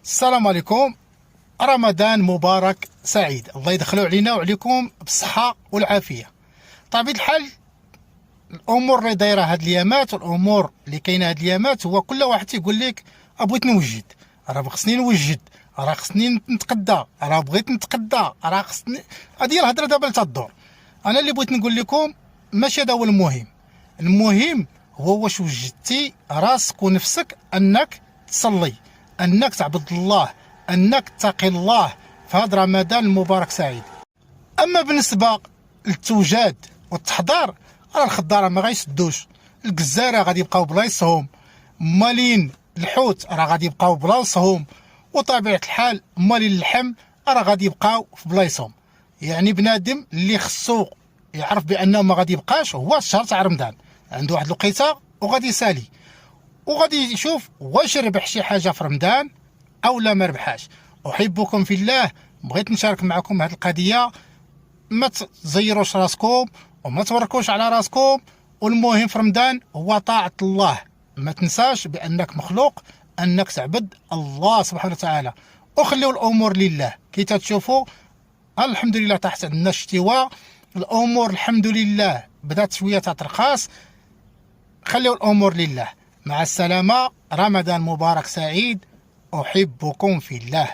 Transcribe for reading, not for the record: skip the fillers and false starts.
السلام عليكم. رمضان مبارك سعيد، الله يدخلوا علينا وعليكم بالصحة والعافية. طبيعة الحال الامور اللي دايره هاد الايامات والامور اللي كاينه هاد الايامات هو كل واحد تيقول لك بغيت نوجد، راه خصني نوجد، راه خصني نتقدى، راه بغيت نتقدى، راه خصني. هادي الهضره دابا تدور. انا اللي بغيت نقول لكم ماشي هذا هو المهم. المهم هو واش وجدتي راسك ونفسك انك تصلي، انك تعبد الله، انك تتقي الله في هذا رمضان المبارك سعيد. اما بالنسبه للتوجاد والتحضير، راه الخضاره ما غيسدوش، الجزاره غادي يبقاو بلايصهم، مالين الحوت راه غادي يبقاو بلاصهم، وطبيعه الحال مالين اللحم راه غادي يبقاو في بلايصهم. يعني بنادم اللي خصو يعرف بانه ما غادي يبقاش هو الشهر تاع رمضان، عنده واحد الوقيته وغادي يسالي وغادي يشوف واش ربح شي حاجه في رمضان او لا ما ربحاش. احبكم في الله، بغيت نشارك معكم هذه القضيه. ما تزيروش راسكم وما توركوش على راسكم، والمهم في رمضان هو طاعة الله. ما تنساش بأنك مخلوق، أنك تعبد الله سبحانه وتعالى، وخليوا الأمور لله. كي تشوفوا الحمد لله تحت عندنا اشتواء، الأمور الحمد لله بدات شوية تترخاص. خليوا الأمور لله. مع السلامة، رمضان مبارك سعيد، أحبكم في الله.